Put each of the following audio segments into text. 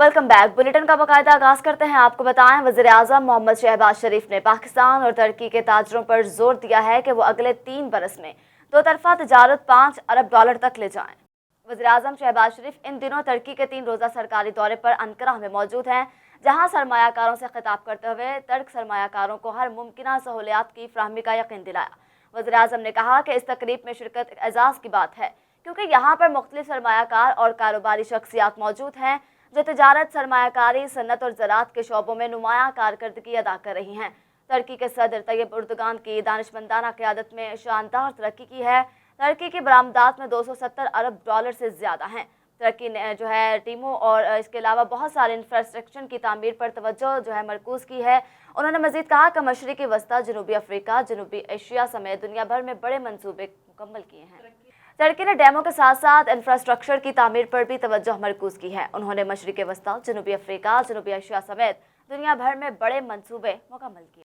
Welcome back. Bulletin का बाकायदा आगाज करते हैं। आपको बताएं, वज़ीर-ए-आज़म मोहम्मद शहबाज शरीफ ने पाकिस्तान और तुर्की के ताजरों पर जोर दिया है कि वो अगले 3 बरस में दो तरफा तजारत $5 अरब तक ले जाएं। वज़ीर-ए-आज़म शहबाज शरीफ इन दिनों तुर्की के 3 रोज़ा सरकारी दौरे पर अंकारा में मौजूद हैं, जहां सरमायाकारों से खिताब करते हुए तुर्क सरमायाकारों को हर मुमकिन सहूलियात की फराहमी का यकीन दिलाया। वज़ीर-ए-आज़म ने कहा कि इस तकरीब में शिरकत एजाज़ की बात है, क्योंकि यहाँ पर मुख्तलिफ सरमायाकार और कारोबारी शख्सियात मौजूद हैं जो तिजारत, सरमायाकारी, सन्नत और ज़राअत के शोबों में नुमायाँ कारकर्दगी अदा कर रही हैं। तुर्की के सदर तैयब उर्दुगान की दानिशमंदाना क़यादत में शानदार तरक्की की है। तुर्की की बरामदात में $270 अरब से ज़्यादा हैं। तुर्की ने टीमों और इसके अलावा बहुत सारे इंफ्रास्ट्रक्चर की तामीर पर तवज्जो मरकूज़ की है। उन्होंने मज़ीद कहा कि मशरक़ी वस्ता, जनूबी अफ्रीका, जनूबी एशिया समेत दुनिया भर में बड़े मनसूबे मुकम्मल किए हैं। तुर्की ने डैमों के साथ साथ इंफ्रास्ट्रक्चर की तामीर पर भी तवज्जो मरकूज़ की है। उन्होंने मशरक़ी वस्ता, जनूबी अफ्रीका, जनूबी एशिया समेत दुनिया भर में बड़े मंसूबे मुकम्मल किए।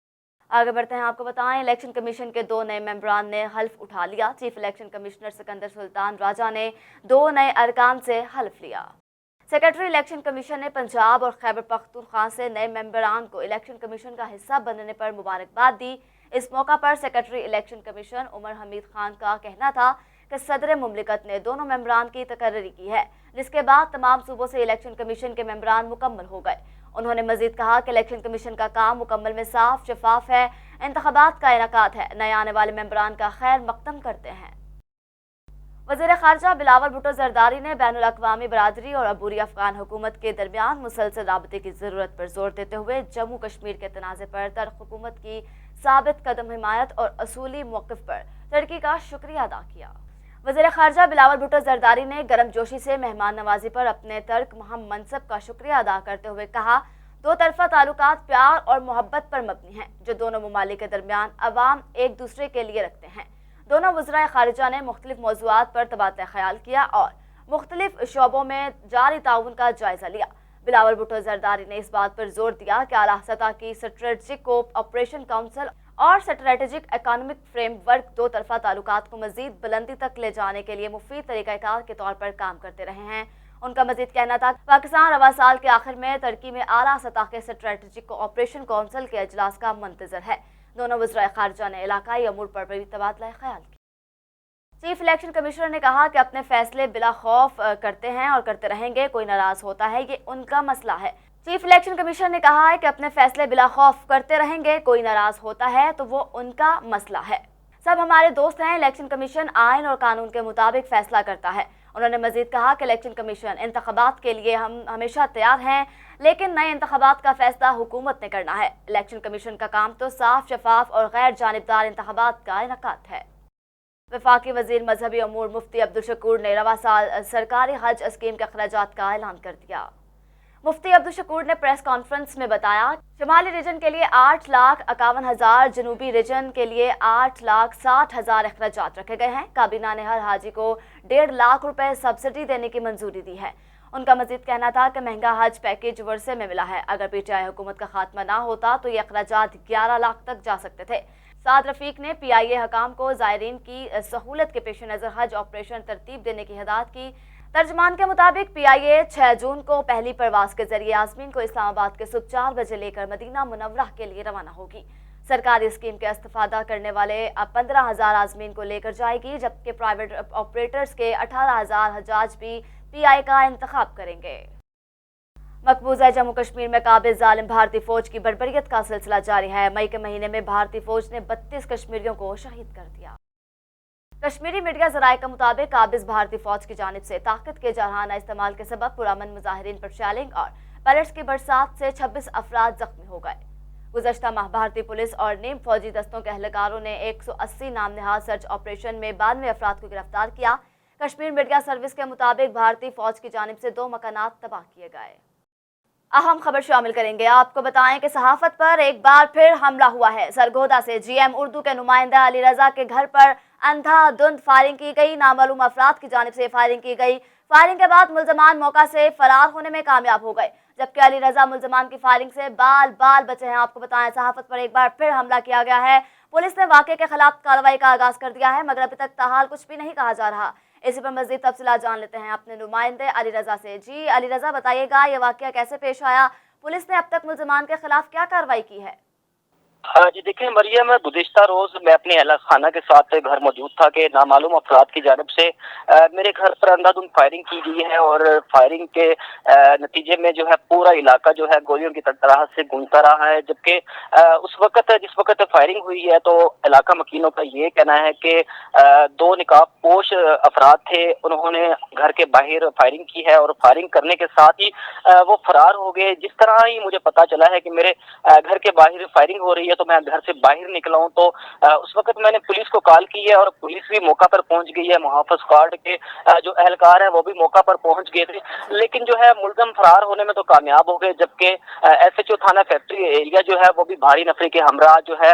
आगे बढ़ते हैं। आपको बताएं, इलेक्शन कमीशन के 2 नए मेंबरान ने हल्फ उठा लिया। Chief election commissioner Sikandar Sultan Raja ने 2 नए अरकान से हल्फ लिया। सेक्रेटरी इलेक्शन कमीशन ने पंजाब और खैबर पख्तूनख्वा से नए मेंबरान को इलेक्शन कमीशन का हिस्सा बनने पर मुबारकबाद दी। इस मौका पर secretary election commission Umar Hamid Khan का कहना था कि सदर मुमलिकत ने दोनों मेंबरान की तकर्री की है, जिसके बाद तमाम सूबों से इलेक्शन कमीशन के मेंबरान मुकम्मल हो गए। उन्होंने मजीद कहा कि इलेक्शन कमीशन का काम मुकम्मल में साफ शफाफ है, इंतखाबात का इनेकाद है, नए आने वाले मेंबरान का खैर मकदम करते हैं। वज़ीर ख़ारजा बिलावल भुट्टो ज़रदारी ने बैनुल अक़वामी बरादरी और अबूरी अफ़गान हुकूमत के दरमियान मुसलसल राबते की ज़रूरत पर जोर देते हुए जम्मू कश्मीर के तनाज़े पर तुर्क हुकूमत की साबित कदम हिमायत और असूली मौक़िफ़ पर तुर्की का शुक्रिया अदा किया। वज़ीर ख़ारजा बिलावल भुट्टो ज़रदारी ने गर्मजोशी से मेहमान नवाजी पर अपने तुर्क महम मनसब का शुक्रिया अदा करते हुए कहा, दो तरफा ताल्लुकात प्यार और मोहब्बत पर मबनी हैं, जो दोनों ममालिक के दरमियान अवाम एक दूसरे के लिए रखते हैं। दोनों वज़राए ख़ारिजा ने मुख्तलिफ मौज़ूआत पर तबादला ख़याल किया और मुख्तलिफ शोबों में जारी ताउन का जायज़ा लिया। बिलावल भुट्टो ज़रदारी ने इस बात पर जोर दिया कि आला सतह की स्ट्रेटजिक कोऑपरेशन काउंसिल और स्ट्रेटेजिक इकोनॉमिक फ्रेमवर्क दो तरफा ताल्लुकात को मजीद बुलंदी तक ले जाने के लिए मुफीद तरीक़ाकार के तौर पर काम करते रहे हैं। उनका मजीद कहना था, पाकिस्तान रवा साल के आखिर में तुर्की में आला सतह के स्ट्रेटेजिक कोऑपरेशन काउंसिल के अजलास का मंतज़र है। दोनों वज़राए ख़ारिजा ने इलाकाई अमूर पर भी तबादला ख़याल किया। चीफ इलेक्शन कमिश्नर ने कहा कि अपने फैसले बिला खौफ करते हैं और करते रहेंगे, कोई नाराज़ होता है ये उनका मसला है। चीफ इलेक्शन कमिश्नर ने कहा है कि अपने फैसले बिला खौफ करते रहेंगे, कोई नाराज़ होता है तो वो उनका मसला है। सब हमारे दोस्त हैं, इलेक्शन कमीशन आइन और कानून के मुताबिक फैसला करता है। उन्होंने मजीद कहा कि इलेक्शन कमीशन इंतखाबात के लिए हम हमेशा तैयार हैं, लेकिन नए इंतखाबात का फैसला हुकूमत ने करना है। इलेक्शन कमीशन का काम तो साफ, शफाफ और गैर जानिबदार इंतखाबात का इनेकाद है। वफाकी वजीर मजहबी अमूर मुफ्ती अब्दुल शकूर ने रवा साल सरकारी हज स्कीम के अखराजात का ऐलान कर दिया। मुफ्ती अब्दुल शकूर ने प्रेस कॉन्फ्रेंस में बताया, शुमाली रीजन के लिए 8,51,000, जनूबी रीजन के लिए 8,60,000 अखराजात रखे गए हैं। काबीना ने हर हाजी को 1.5 लाख रुपए सब्सिडी देने की मंजूरी दी है। उनका मजीद कहना था कि महंगा हज पैकेज वर्षे में मिला है। अगर पीटीआई हुकूमत का खात्मा ना होता तो ये अखराजात 11 लाख तक जा सकते थे। साद रफीक ने PIA हकाम को ज़ायरीन की सहूलत के पेश नज़र हज ऑपरेशन तरतीब देने की हिदायत की। तर्जमान के मुताबिक PIA 6 जून को पहली परवाज के जरिए आज़मीन को इस्लामाबाद के सुबह 4 बजे लेकर मदीना मुनव्वरा के लिए रवाना होगी। सरकारी स्कीम के इस्तेफादा करने वाले 15,000 आज़मीन को लेकर जाएगी, जबकि प्राइवेट ऑपरेटर्स के 18,000 हजाज भी PIA का इंतखाब करेंगे। मकबूजा जम्मू कश्मीर में काबिज जालिम भारतीय फौज की बर्बरियत का सिलसिला जारी है। मई के महीने में भारतीय फौज ने 32 कश्मीरियों को शहीद कर दिया। कश्मीरी मीडिया जराये के मुताबिक काबिज भारतीय फौज की जानिब से ताकत के जरहाना इस्तेमाल के सबब पुरअमन मुजाहिरीन पर शेलिंग और पैलेट्स की बरसात से 26 अफराद जख्मी हो गए। गुज़श्ता माह भारतीय पुलिस और नीम फौजी दस्तों के अहलकारों ने 180 नाम नहाद सर्च ऑपरेशन में 92 अफराद को गिरफ्तार किया। कश्मीर मीडिया सर्विस के मुताबिक भारतीय फौज की जानिब से 2 मकानात तबाह किए गए। अहम खबर शामिल करेंगे। आपको बताएं कि सहाफत पर एक बार फिर हमला हुआ है। सरगोदा से GM उर्दू के नुमाइंदा अली रजा के घर पर अंधाधुंध फायरिंग की गई। नामालूम अफराद की जानिब से फायरिंग की गई। फायरिंग के बाद मुल्जमान मौका से फरार होने में कामयाब हो गए, जबकि अली रजा मुल्जमान की फायरिंग से बाल बाल बचे हैं। आपको बताएं, सहाफत पर एक बार फिर हमला किया गया है। पुलिस ने वाक़े के खिलाफ कार्रवाई का आगाज कर दिया है, मगर अभी तक ताहाल कुछ भी नहीं कहा जा रहा। इसी पर मजीद तफसीलात जान लेते हैं अपने नुमाइंदे अली रजा से। जी अली रजा, बताइएगा ये वाकया कैसे पेश आया, पुलिस ने अब तक मुल्जिमान के खिलाफ क्या कार्रवाई की है? हाँ जी, देखिए मरियम, गुज़िश्ता रोज मैं अपने अहल खाना के साथ घर मौजूद था कि नामालूम अफराद की जानिब से मेरे घर पर अंधाधुंध फायरिंग की गई है और फायरिंग के नतीजे में जो है पूरा इलाका जो है गोलियों की तरह से गूंजता रहा है। जबकि जिस वक्त फायरिंग हुई है तो इलाका मकीनों का ये कहना है कि दो निकाब पोश अफराद थे, उन्होंने घर के बाहर फायरिंग की है और फायरिंग करने के साथ ही वो फरार हो गए। जिस तरह ही मुझे पता चला है कि मेरे घर के बाहर फायरिंग हो रही है तो मैं घर से बाहर निकला हूं, तो उस वक्त मैंने पुलिस को कॉल की है और पुलिस भी मौका पर पहुंच गई है। मुहाफिज स्क्वाड के जो अहलकार हैं वो भी मौका पर पहुंच गए थे, लेकिन जो है मुलजम फरार होने में तो कामयाब हो गए। जबकि SHO थाना फैक्ट्री एरिया जो है वो भी भारी नफरी के हमरा जो है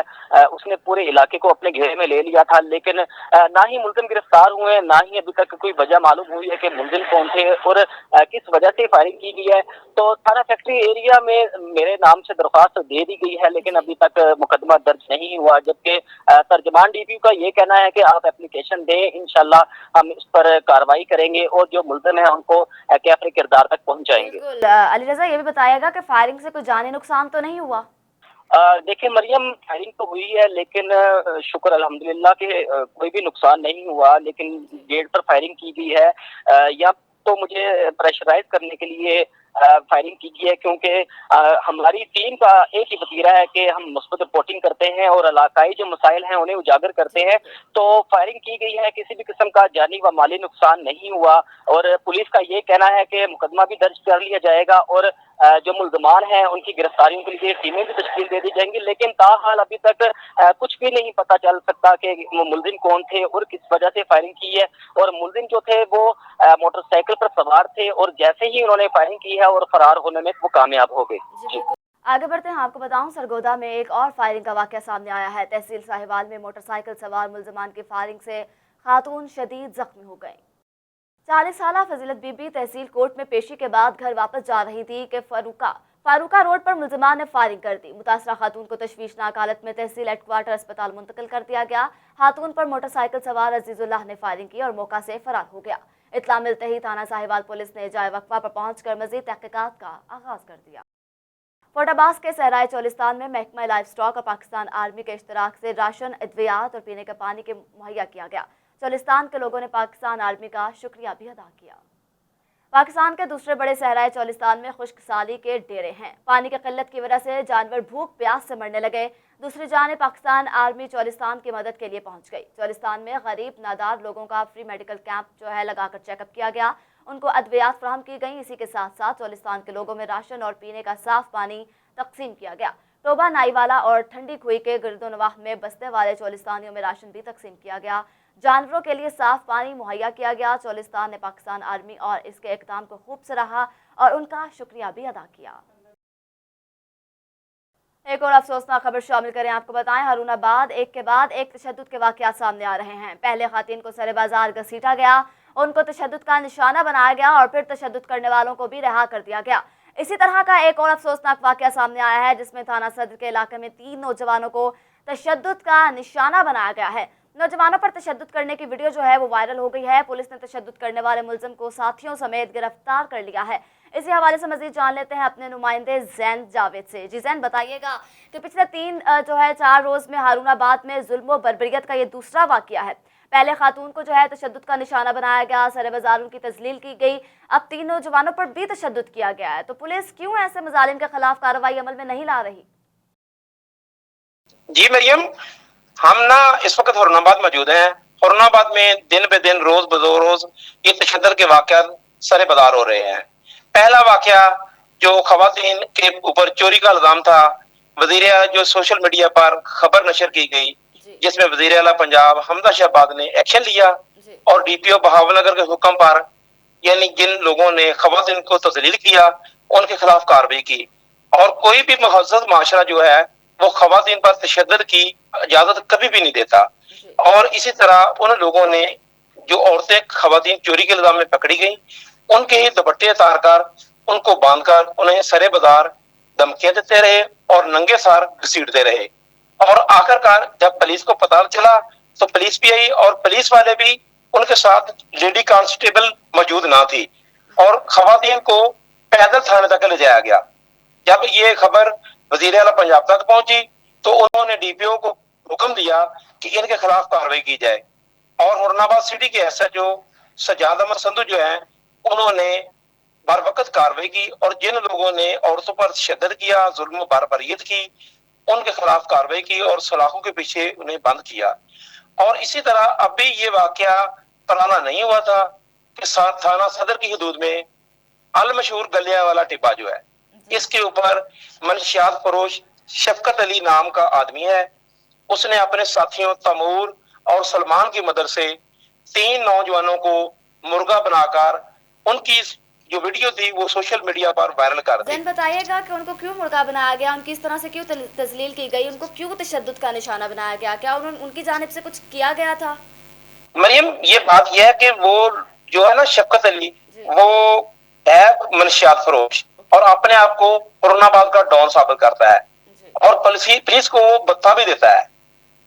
उसने पूरे इलाके को अपने घेरे में ले लिया था, लेकिन ना ही मुलजिम गिरफ्तार हुए, ना ही अभी तक कोई वजह मालूम हुई है कि मुलजिम कौन थे और किस वजह से फायरिंग की गई है। तो थाना फैक्ट्री एरिया में मेरे नाम से दरख्वास्त दे दी गई है, लेकिन अभी तक मुकदमा दर्ज नहीं हुआ। जबकि तर्जमान DPO का ये कहना है कि आप एप्लीकेशन दें, इंशाल्लाह हम इस पर कार्रवाई करेंगे और जो मुल्जिम है उनको कैफरे किरदार तक पहुंचाएंगे। अली रजा, ये भी बताइएगा कि फायरिंग से कोई जानी नुकसान तो नहीं हुआ? देखिए मरियम, फायरिंग तो हुई है लेकिन शुक्र अल्हम्दुलिल्लाह के कोई भी नुकसान नहीं हुआ, लेकिन गेट पर फायरिंग की गई है या तो मुझे प्रेशराइज करने के लिए फायरिंग की गई है, क्योंकि हमारी टीम का एक ही वतीरा है कि हम मुस्बत रिपोर्टिंग करते हैं और इलाकाई जो मसाइल हैं उन्हें उजागर करते हैं। तो फायरिंग की गई है, किसी भी किस्म का जानी व माली नुकसान नहीं हुआ और पुलिस का ये कहना है कि मुकदमा भी दर्ज कर लिया जाएगा और जो मुल्जमान हैं उनकी गिरफ्तारियों के लिए टीमें भी तश्कील दे दी जाएंगी। लेकिन ताहाल अभी तक कुछ भी नहीं पता चल सकता कि मुलजिम कौन थे और किस वजह से फायरिंग की है। और मुलजिम जो थे वो मोटरसाइकिल पर सवार थे और जैसे ही उन्होंने फायरिंग की है और फरार होने में वो कामयाब हो गए। जी आगे बढ़ते हैं, आपको बताऊं सरगोदा में एक और फायरिंग का वाकया सामने आया है। तहसील साहिवाल में मोटरसाइकिल सवार मुल्जिमान की फायरिंग से खातून शदीद जख्मी हो गई। 40 साल फजीलत बीबी तहसील कोर्ट में पेशी के बाद घर वापस जा रही थी कि फारूका रोड पर मुल्जिमान ने फायरिंग कर दी। मुतासरा खातून को तशवीशनाक हालत में तहसील हेडक्वार्टर अस्पताल मुंतकिल कर दिया गया। खातून पर मोटरसाइकिल सवार अजीजुल्लाह ने फायरिंग की और मौका से फरार हो गया। इत्तला मिलते ही थाना साहिवाल पुलिस ने जाए वक्फा पर पहुंचकर मजीद तहकीकात का आगाज कर दिया। फोर्टाबास के सहराए चोलिस्तान में महकमा लाइफ स्टॉक और पाकिस्तान आर्मी के इश्तराक से राशन, अद्वियात और पीने के पानी के मुहैया किया गया। चोलिस्तान के लोगों ने पाकिस्तान आर्मी का शुक्रिया भी अदा किया। पाकिस्तान के दूसरे बड़े सहराए चोलिस्तान में खुश्क साली के डेरे हैं। पानी की किल्लत की वजह से जानवर भूख प्यास से मरने लगे। दूसरी जानिब पाकिस्तान आर्मी चोलिस्तान की मदद के लिए पहुंच गई। चोलिस्तान में गरीब नादार लोगों का फ्री मेडिकल कैंप जो है लगाकर चेकअप किया गया, उनको अद्वियात फराहम की गई। इसी के साथ साथ चोलिस्तान के लोगों में राशन और पीने का साफ पानी तकसीम किया गया। टोबा, नाईवाला और ठंडी खुई के गिरदोनवाह में बसने वाले चोलिस्तानियों में राशन भी तकसीम किया गया। जानवरों के लिए साफ पानी मुहैया किया गया। चोलिस्तान ने पाकिस्तान आर्मी और इसके इक़दाम को खूब सराहा और उनका शुक्रिया भी अदा किया। एक और अफसोसनाक खबर शामिल करें, आपको बताएं हारूनाबाद एक के बाद एक तशद्दुद के वाक़यात सामने आ रहे हैं। पहले खातून को सरे बाजार घसीटा गया, उनको तशद्दुद का निशाना बनाया गया और फिर तशद्दुद करने वालों को भी रिहा कर दिया गया। इसी तरह का एक और अफसोसनाक वाक़या सामने आया है जिसमें थाना सदर के इलाके में 3 नौजवानों को तशद्दुद का निशाना बनाया गया है। नौजवानों पर तशद्दुद करने की वीडियो जो है वो वायरल हो गई है। पुलिस ने तशद्दुद करने वाले मुलजिम को साथियों समेत गिरफ्तार कर लिया है। इसी हवाले से मजीद जान लेते हैं अपने नुमाइंदे जैन जावेद से। जी जैन, बताइएगा कि पिछले 4 रोज में हारूनाबाद में जुल्म व बर्बरियत का ये दूसरा वाकया है। पहले खातून को जो है तशद्दुद का निशाना बनाया गया, सरे बाजार उनकी तजलील की गई, अब 3 नौजवानों पर भी तशद्दुद किया गया है। तो पुलिस क्यों ऐसे मजालिम के खिलाफ कार्रवाई अमल में नहीं ला रही? जी मरियम, हम ना इस वक्त हारूनाबाद मौजूद हैं। हारूनाबाद में दिन ब दिन रोज बरोज ये तशद्दुद के वाकयात सरे बदार हो रहे हैं। पहला वाकया जो खवातीन के ऊपर चोरी का इल्जाम था, वजीर जो सोशल मीडिया पर खबर नशर की गई जिसमें वजीर आला पंजाब हमजा शहबाज ने एक्शन लिया और DPO बहावलनगर के हुक्म पर यानी जिन लोगों ने खवातीन को तजलील किया उनके खिलाफ कार्रवाई की। और कोई भी महज़्ज़ज़ माशरा जो है वो खवातीन पर तशद्दुद की इजाजत कभी भी नहीं देता। और इसी तरह उन लोगों ने जो औरतें खवातीन चोरी के इल्जाम में पकड़ी गई उनके ही दुपट्टे उतारकर उनको बांधकर उन्हें सरे बाजार धमकियां देते रहे और नंगे सार घसीटते रहे। और आखिरकार जब पुलिस को पता चला तो पुलिस भी आई और पुलिस वाले भी उनके साथ लेडी कांस्टेबल मौजूद ना थी और खवातीन को पैदल थाने तक ले जाया गया। जब ये खबर वजीर आला पंजाब तक पहुंची तो उन्होंने डीपीओ को हुक्म दिया कि इनके खिलाफ कार्रवाई की जाए और हुरनाबाद सिटी के एसएचओ सजाद अहमद संधू जो है उन्होंने बर वक्त कार्रवाई की और जिन लोगों ने औरतों पर तशद्दुद किया, जुल्म बर्बरियत की, उनके खिलाफ कार्रवाई की और सलाखों के पीछे उन्हें बंद किया। और इसी तरह अब भी ये वाकया पुराना नहीं हुआ था कि थाना सदर की हदूद में अल मशहूर गलिया वाला टिब्बा जो है, इसके ऊपर मनशियात फरोश शफकत अली नाम का आदमी है, उसने अपने साथियों तमूर और सलमान की मदद से 3 नौजवानों को मुर्गा बनाकर उनकी जो वीडियो थी वो सोशल मीडिया पर वायरल कर दी। बताइएगा कि उनको क्यों मुर्गा बनाया गया, उनकी इस तरह से क्यों तजलील की गई, उनको क्यों तशद्दुद का निशाना बनाया गया, क्या उनकी जानिब से कुछ किया गया था? मरियम, ये बात यह है कि वो जो है ना शफकत अली, वो है मनशियात फरोश और अपने आप को हुरनाबाद का डॉन साबित करता है और पुलिस को वो बत्ता भी देता है।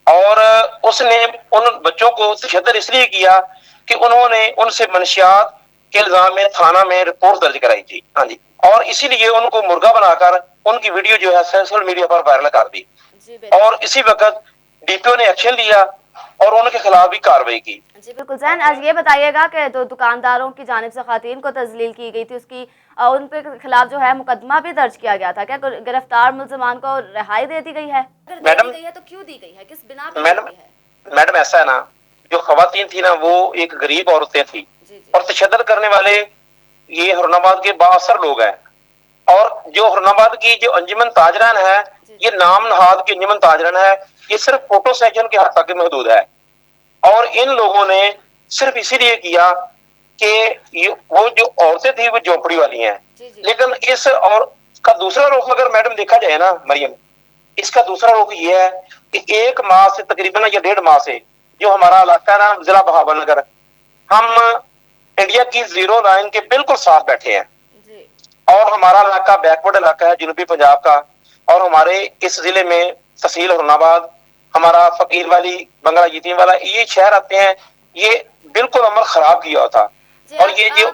और उसने उन बच्चों को तशद्दुद इसलिए किया कि उन्होंने उनसे मनशियात के इल्जाम में थाना में रिपोर्ट दर्ज कराई थी। हाँ जी, और इसीलिए उनको मुर्गा बनाकर उनकी वीडियो जो है सोशल मीडिया पर वायरल कर दी और इसी वक्त डीपीओ ने एक्शन लिया और उनके खिलाफ भी कार्रवाई की। जी बिल्कुल जैन, आज ये बताइएगा कि जो दुकानदारों की जानिब से खातून को तजलील की गई थी उसकी उन पे खिलाफ जो है मुकदमा भी दर्ज किया गया था, क्या गिरफ्तार मुलजमान को रिहाई दे दी गई है? मैडम, तो क्यों दी गई है, किस बिना पे? मैडम ऐसा है ना, जो खवातीन थी ना वो एक गरीब औरतें थी और तशद्दुद करने वाले ये हुरनाबाद के बाअसर लोग हैं और जो हुरनाबाद की जो अंजुमन ताजरान है, ये नाम नहाद की अंजुमन ताजरान है, ये सिर्फ फोटो सेशन के हद तक महदूद है और इन लोगों ने सिर्फ इसीलिए किया कि वो जो औरतें थी वो झोपड़ी वाली हैं। लेकिन इस और का दूसरा रुख अगर मैडम देखा जाए ना मरियम, इसका दूसरा रुख ये है कि 1 माह से तकरीबन या 1.5 माह से जो हमारा इलाका है ना जिला बहावलनगर, हम इंडिया की 0 लाइन के बिल्कुल साथ बैठे हैं और हमारा इलाका बैकवर्ड इलाका है जनूबी पंजाब का और हमारे इस जिले में तहसील हुरनाबाद, हमारा फकीर वाली, बंगला यतीम वाला, ये शहर आते हैं, ये बिल्कुल अमल खराब किया था। और ये जो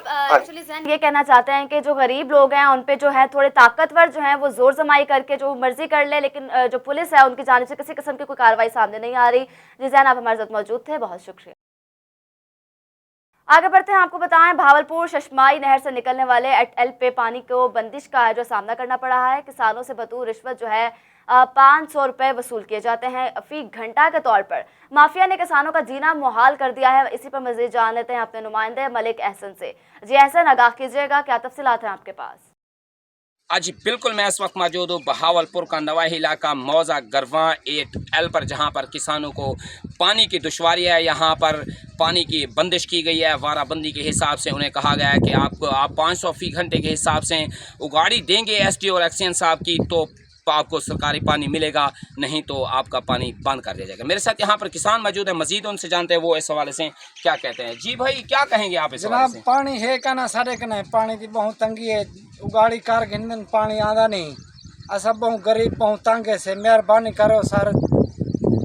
ये कहना चाहते हैं कि जो गरीब लोग हैं उन पे जो है थोड़े ताकतवर जो हैं वो जोर जमाई करके जो मर्जी कर ले, लेकिन जो पुलिस है उनकी जानिब से किसी किस्म की कोई कार्रवाई सामने नहीं आ रही। जी जैन, आप हमारे साथ मौजूद थे, बहुत शुक्रिया। आगे बढ़ते हैं, आपको बताएं भावलपुर शशमाई नहर से निकलने वाले एल पे पानी को बंदिश का जो सामना करना पड़ा है। किसानों से बतौर रिश्वत जो है 500 रुपये वसूल किए जाते हैं फी घंटा के तौर पर। माफिया ने किसानों का जीना मुहाल कर दिया है। इसी पर मजीद जान लेते हैं अपने नुमाइंदे मलिक एहसन से। जी एहसन, आगाह कीजिएगा, क्या तफसीलात हैं आपके पास? जी बिल्कुल, मैं इस वक्त मौजूद हूँ बहावलपुर का नवाही इलाका मौजा गरवा 8L पर, जहाँ पर किसानों को पानी की दुश्वारी है। यहाँ पर पानी की बंदिश की गई है। वाराबंदी के हिसाब से उन्हें कहा गया है कि आप 500 फी घंटे के हिसाब से उगाड़ी देंगे एसडी और एक्सीएन साहब की तो आपको सरकारी पानी मिलेगा, नहीं तो आपका पानी बंद कर दिया जाएगा। मेरे साथ यहाँ पर किसान मौजूद है, मजीद उनसे जानते हैं वो इस हवाले से क्या कहते हैं। जी भाई, क्या कहेंगे आप इस हवाले से? पानी है का ना सारे कने पानी की बहुत तंगी है, उगाड़ी कार गिनन पानी आदा नहीं, असब बहुत गरीब बहुत तंग है से मेहरबानी करो सर,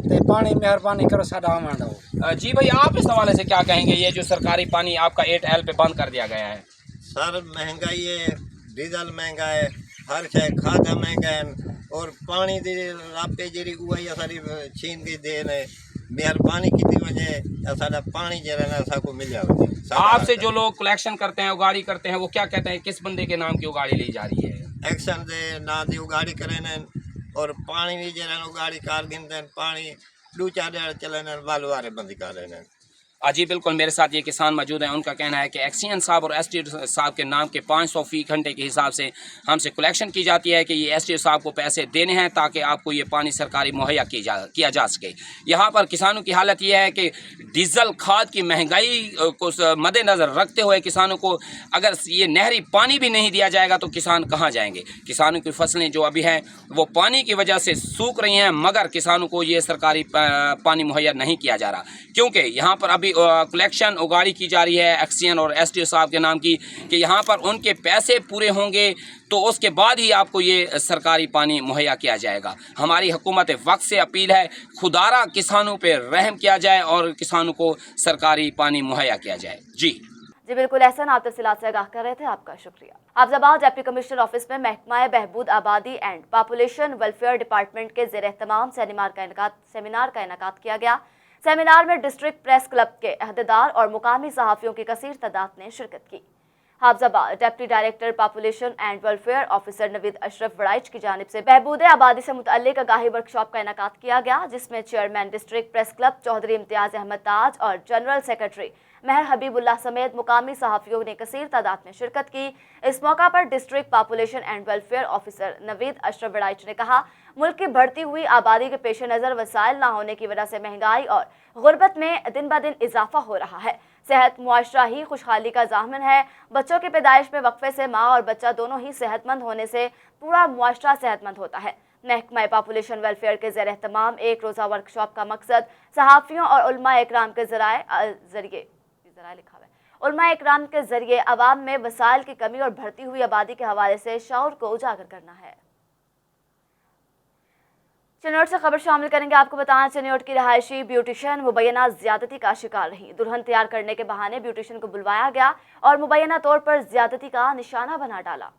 ते पानी मेहरबानी करो साडा आमंडो। जी भाई, आप इस हवाले से क्या कहेंगे, ये जो सरकारी पानी आपका 8L पे बंद कर दिया गया है? सर महंगाई है, डीजल महंगा है, हर शय खादा महंगा है और पानी दी आपे जी उही सारी छीन की देन है। मेहरबानी की वजह सारा पानी जरा को मिल जाए। आपसे जो लोग कलेक्शन करते हैं, उगाड़ी करते हैं, वो क्या कहते हैं किस बंदे के नाम की उगाड़ी ली जा रही है? एक्शन दे ना दी उगाड़ी करें और पानी भी जरा उगाड़ी कार गिनते पानी 2-4 चले बालू वाले बंदी कर रहे हैं। जी बिल्कुल, मेरे साथ ये किसान मौजूद हैं। उनका कहना है कि एक्सीएन साहब और एसडी साहब के नाम के 500 फी घंटे के हिसाब से हमसे कलेक्शन की जाती है कि ये एसडी साहब को पैसे देने हैं ताकि आपको ये पानी सरकारी मुहैया किया जा सके। यहाँ पर किसानों की हालत ये है कि डीजल खाद की महंगाई को मद्देनज़र रखते हुए किसानों को अगर ये नहरी पानी भी नहीं दिया जाएगा तो किसान कहाँ जाएंगे। किसानों की फसलें जो अभी हैं वो पानी की वजह से सूख रही हैं, मगर किसानों को ये सरकारी पानी मुहैया नहीं किया जा रहा, क्योंकि यहाँ पर अभी कलेक्शन उगाड़ी की जा रही है एक्सीएन और एसटीओ साहब के नाम की कि यहाँ पर उनके पैसे पूरे होंगे तो उसके बाद ही आपको ये सरकारी पानी मुहैया किया जाएगा। हमारी हुकूमत वक्त से अपील है, खुदारा किसानों पे रहम किया जाए और किसानों को सरकारी पानी मुहैया किया जाए। जी बिल्कुल एहसन, आप तफसीलात से आगाह कर रहे थे, आपका शुक्रिया। अफजाबाद डिप्टी कमिश्नर ऑफिस में महकमा बहबूद आबादी एंड पॉपुलेशन वेलफेयर डिपार्टमेंट के ज़ेर एहतमाम सेमिनार का इनेकाद किया गया। सेमिनार में डिस्ट्रिक्ट प्रेस क्लब के अहदेदार और मुकामी सहाफ़ियों की कसीर तादाद ने शिरकत की। Hafizabad deputy director population and welfare officer Naveed Ashraf Waraich की जानिब से बहबूद आबादी से मुतल्लिक आगाही वर्कशॉप का इनेकाद किया गया, जिसमें chairman district press club Chaudhry Imtiaz Ahmed Taj और जनरल सेक्रेटरी महर हबीबुल्लाह समेत मुकामी सहाफ़ियों ने कसीर तादाद में शिरकत की। इस मौका पर district population and welfare officer Naveed Ashraf Waraich ने कहा, मुल्क की बढ़ती हुई आबादी के पेश नज़र वसाइल न होने की वजह से महंगाई और गुर्बत में दिन ब दिन इजाफा हो रहा है। सेहत मुआशरा ही खुशहाली का ज़ामिन है। बच्चों की पैदाइश में वक्फे से माँ और बच्चा दोनों ही सेहतमंद होने से पूरा मुआशरा सेहतमंद होता है। महकमा पॉपुलेशन वेलफेयर के ज़ेर एहतमाम एक रोज़ा वर्कशॉप का मकसद सहाफ़ियों और उलमा इकराम के ज़रिए अवाम में वसाइल की कमी और बढ़ती हुई आबादी के हवाले से शऊर को उजागर करना है। चिन्नौट से खबर शामिल करेंगे। आपको बताएं, चिन्नौट की रहायशी ब्यूटिशियन मुबैना ज्यादती का शिकार रही। दुल्हन तैयार करने के बहाने ब्यूटिशियन को बुलवाया गया और मुबैना तौर पर ज्यादती का निशाना बना डाला।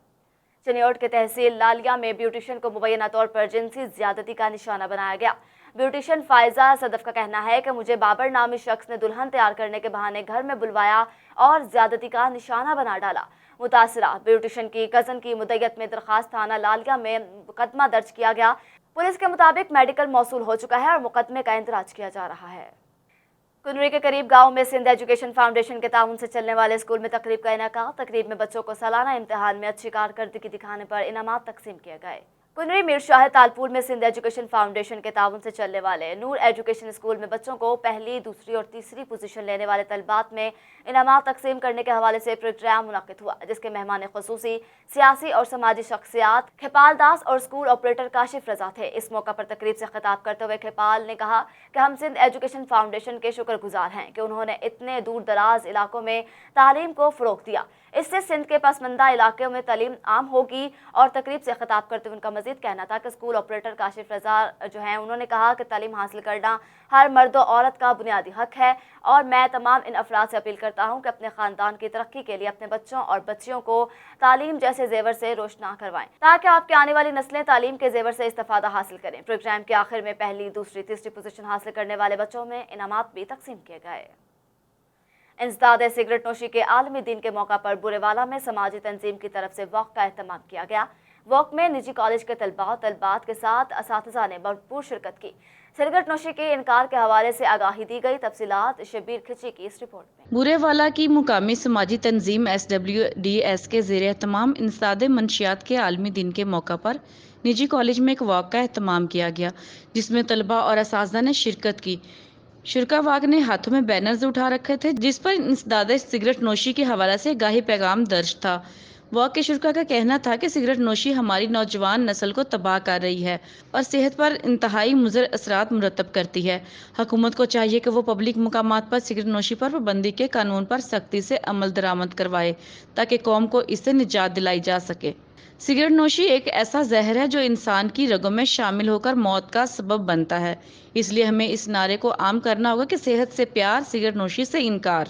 चिन्नौट के तहसील लालिया में ब्यूटिशियन को मुबैना तौर पर जिनसी ज्यादती का निशाना बनाया गया। ब्यूटिशियन फायजा सदफ का कहना है कि मुझे बाबर नामी शख्स ने दुल्हन तैयार करने के बहाने घर में बुलवाया और ज्यादती का निशाना बना डाला। मुतासरा ब्यूटिशियन की कज़न की मुद्दत में दरखास्त थाना लालिया में मुकदमा दर्ज किया गया। पुलिस के मुताबिक मेडिकल मौसूल हो चुका है और मुकदमे का इंतराज किया जा रहा है। कुनरी के करीब गांव में सिंध एजुकेशन फाउंडेशन के ताउन से चलने वाले स्कूल में तकरीब का इनेकाद। तकरीब में बच्चों को सालाना इम्तिहान में अच्छी कारकर्दगी दिखाने पर इनामात तकसीम किए गए। कुनरी मीर शाह तालपुर में सिंध एजुकेशन फाउंडेशन के ताउन से चलने वाले नूर एजुकेशन स्कूल में बच्चों को पहली, दूसरी और तीसरी पोजीशन लेने वाले तलबात में इनामात तकसीम करने के हवाले से प्रोग्राम मुनक्किद हुआ, जिसके मेहमान खुसूसी सियासी और समाजी शख्सियात खेपाल दास और स्कूल ऑपरेटर काशिफ रजा थे। इस मौका पर तकरीब से खिताब करते हुए खेपाल ने कहा कि हम सिंध एजुकेशन फाउंडेशन के शुक्रगुजार हैं कि उन्होंने इतने दूर दराज इलाकों में तालीम को फ़रोग़ दिया। इससे सिंध के पसमंदा इलाकों में तालीम आम होगी। और तकरीब से खिताब करते हुए उनका मजीद कहना था कि स्कूल ऑपरेटर काशिफ रजा जो हैं, उन्होंने कहा कि तालीम हासिल करना हर मर्द और औरत का बुनियादी हक है और मैं तमाम इन अफराद से अपील करता हूँ कि अपने ख़ानदान की तरक्की के लिए अपने बच्चों और बच्चियों को तालीम जैसे जेवर से रोशना करवाएं ताकि आपकी आने वाली नस्लें तालीम के जेवर से इस्तिफादा हासिल करें। प्रोग्राम के आखिर में पहली, दूसरी, तीसरी पोजीशन हासिल करने वाले बच्चों में इनामात भी तकसीम किए गए। इंसदाद सिगरेट नोशी के आलमी दिन के मौका पर बुरेवाला में समाजी तंजीम की तरफ से वॉक का एहतमाम किया गया। वॉक में निजी कॉलेज के तलबात के साथ असातिज़ा ने भरपूर शिरकत की। सिगरेट नोशी के इनकार के हवाले से आगाही दी गई। तफसीलात शबीर खिची की इस रिपोर्ट में। बुरेवाला की मुकामी समाजी तंजीम SWDS के ज़ेर एहतमाम इंसदाद मंशियात के आलमी दिन के मौका पर निजी कॉलेज में एक वॉक का एहतमाम किया गया, जिसमें तलबा और असातिज़ा ने शिरकत की। शुरा वाक ने हाथों में बैनर्स उठा रखे थे जिस पर इंसदाद सिगरेट नोशी के हवाले से आगाही पैगाम दर्ज था। वॉक के शुरा का कहना था कि सिगरेट नोशी हमारी नौजवान नस्ल को तबाह कर रही है और सेहत पर इंतहाई मुज़र असरात मुरतब करती है। हुकूमत को चाहिए कि वो पब्लिक मुकामात पर सिगरेट नोशी पर पाबंदी के कानून पर सख्ती से अमल दरामद करवाए ताकि कौम को इससे निजात दिलाई जा सके। सिगरेट नोशी एक ऐसा जहर है जो इंसान की रगों में शामिल होकर मौत का सबब बनता है। इसलिए हमें इस नारे को आम करना होगा कि सेहत से प्यार, सिगरेट नोशी से इनकार।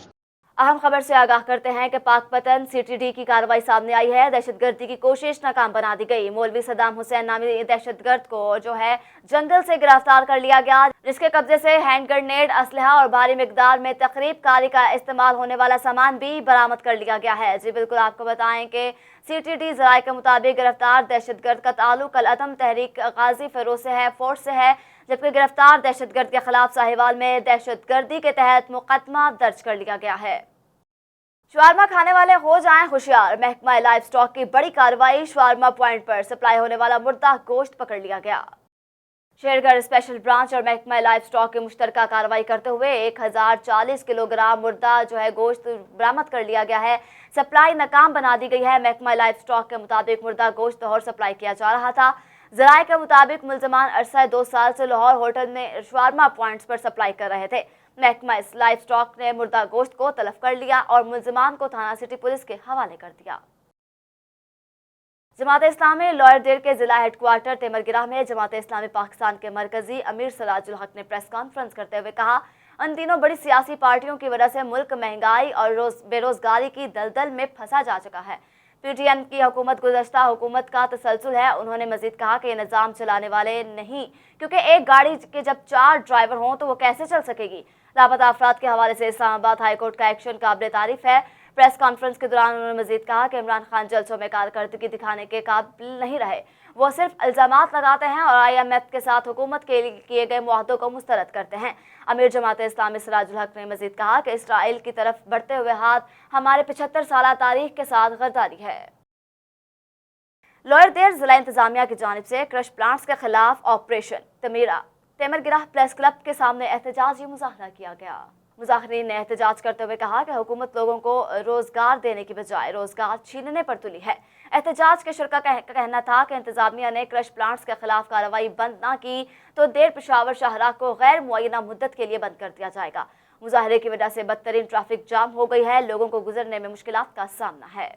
अहम खबर से आगाह करते हैं कि पाकपतन CTD की कार्रवाई सामने आई है। दहशतगर्दी की कोशिश नाकाम बना दी गई। मौलवी सदाम हुसैन नामी दहशतगर्द को जो है जंगल से गिरफ्तार कर लिया गया, जिसके कब्जे से हैंड ग्रेनेड, असलहा और भारी मिकदार में तकरीब कारी का इस्तेमाल होने वाला सामान भी बरामद कर लिया गया है। जी बिल्कुल, आपको बताएं कि CTD ज़राए के मुताबिक गिरफ्तार दहशतगर्द का ताल्लुक अल-अदम तहरीक गाजी फिरोज से है, फोर्स से है, जबकि गिरफ्तार दहशतगर्द के खिलाफ साहिवाल में दहशतगर्दी के तहत मुकदमा दर्ज कर लिया गया है। शवारमा खाने वाले हो जाएं होशियार। महकमा लाइव स्टॉक की बड़ी कार्रवाई। शवारमा पॉइंट पर सप्लाई होने वाला मुर्दा गोश्त पकड़ लिया गया। शेरगढ़ स्पेशल ब्रांच और महकमा लाइव स्टॉक की मुश्तरका कार्रवाई करते हुए 1040 किलोग्राम मुर्दा जो है गोश्त बरामद कर लिया गया है। सप्लाई नाकाम बना दी गई है। महकमा लाइव स्टॉक के मुताबिक मुर्दा गोश्त लाहौर सप्लाई किया जा रहा था। ज़राए के मुताबिक मुल्ज़मान अरसा 2 साल से लाहौर होटल में शवारमा पॉइंट्स पर सप्लाई कर रहे थे। महकमा लाइफ स्टॉक ने मुर्दा गोश्त को तलब कर लिया और मुलजिमान को थाना सिटी पुलिस के हवाले कर दिया। जमात इस्लामी लॉयर देर के जिला हेडक्वार्टर तेमरगिरा में जमात इस्लामी पाकिस्तान के मरकजी अमीर सराजुल हक ने प्रेस कॉन्फ्रेंस करते हुए कहा, इन तीनों बड़ी सियासी पार्टियों की वजह से मुल्क महंगाई और बेरोजगारी की दलदल में फंसा जा चुका है। पीटीएम की हुकूमत गुज़श्ता हुकूमत का तसलसल है। उन्होंने मजीद कहा कि ये निज़ाम चलाने वाले नहीं, क्योंकि एक गाड़ी के जब 4 ड्राइवर हों तो वो कैसे चल सकेगी। लापता अफराद के हवाले से इस्लामाबाद हाईकोर्ट का एक्शन काबिल तारीफ है। प्रेस कॉन्फ्रेंस के दौरान उन्होंने मजीद कहा कि इमरान खान जलसों में कारकर्दगी दिखाने के काबिल नहीं रहे, वो सिर्फ इल्जामात लगाते हैं और IMF के साथ हुकूमत के लिए किए गए मुआहदों को मुस्तरद करते हैं। अमीर जमात इस्लामी सराजुल हक ने मजीद कहा कि इसराइल की तरफ बढ़ते हुए हाथ हमारे 75 साल तारीख के साथ गद्दारी है। लॉयर देर जिला इंतजामिया की जानिब से क्रश प्लांट्स के खिलाफ ऑपरेशन तेमरगिरा प्रेस क्लब के सामने एहतजाजी मुजाहरा किया गया। मुजाहरीन ने एहतजाज करते हुए कहा कि हुकूमत लोगों को रोजगार देने की बजाय रोजगार छीनने पर तुली है। एहतजाज के शुरका का कहना था कि इंतजामिया ने क्रश प्लांट्स के खिलाफ कार्रवाई बंद ना की तो देर पेशावर शाहराह को गैर मुअय्यना मुद्दत के लिए बंद कर दिया जाएगा। मुजाहरे की वजह से बदतरीन ट्रैफिक जाम हो गई है, लोगों को गुजरने में मुश्किलात का सामना है।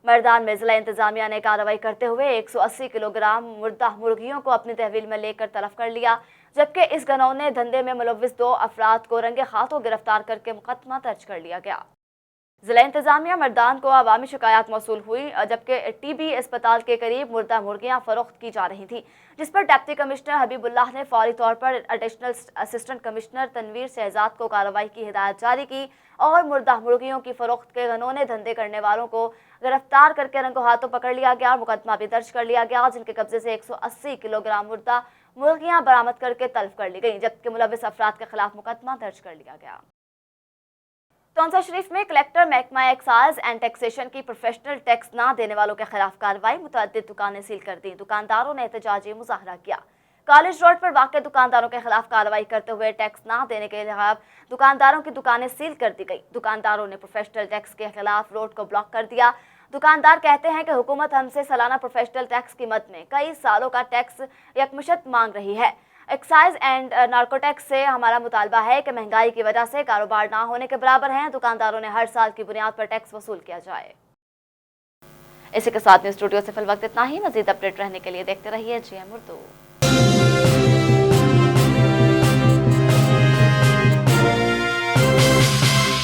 मर्दान में जिला इंतजामिया ने कार्रवाई करते हुए 180 किलोग्राम मुर्दा मुर्गियों को अपनी तहवील में लेकर तलब कर लिया, जबकि इस घनौने धंधे में मुलव्विस 2 अफराद को रंगे हाथों गिरफ्तार करके मुकदमा दर्ज कर लिया गया। जिला इंतजामिया मर्दान को अवामी शिकायत मौसूल हुई, जबकि TB अस्पताल के करीब मुर्दा मुर्गियां फरोख्त की जा रही थी, जिस पर डिप्टी कमिश्नर हबीबुल्लाह ने फौरी तौर पर additional assistant commissioner Tanveer Shahzad को कार्रवाई की हिदायत जारी की और मुर्दा मुर्गियों की फरोख्त के घनौने धंधे करने वालों को गिरफ्तार करके रंगों हाथों पकड़ लिया गया और मुकदमा भी दर्ज कर लिया गया, जिनके कब्जे से 180 किलोग्राम मुर्दा मुर्गियां बरामद करके तलब कर ली गई, जबकि मुलव्विस अफराद के खिलाफ मुकदमा दर्ज कर लिया गया। तौंसा शरीफ में कलेक्टर महकमा एक्साइज एंड टैक्सेशन की प्रोफेशनल टैक्स ना देने वालों के खिलाफ कार्रवाई, मुतअद्दिद दुकानें सील कर दी। दुकानदारों ने एहतजाजी मुजाहरा किया। कॉलेज रोड पर वाक़ दुकानदारों के खिलाफ कार्रवाई करते हुए टैक्स ना देने के खिलाफ दुकानदारों की दुकानें सील कर दी गई। दुकानदारों ने प्रोफेशनल टैक्स के खिलाफ रोड को ब्लॉक कर दिया। दुकानदार कहते हैं कि हुकूमत हमसे सालाना प्रोफेशनल टैक्स की मद में कई सालों का टैक्स यकमुश्त मांग रही है। एक्साइज एंड नार्कोटैक्स से हमारा मुतालबा है कि महंगाई की वजह से कारोबार ना होने के बराबर हैं। दुकानदारों ने हर साल की बुनियाद पर टैक्स वसूल किया जाए। इसी के साथ में स्टूडियो से फिल वक्त इतना ही। मजीद अपडेट रहने के लिए देखते रहिए GM उर्दू।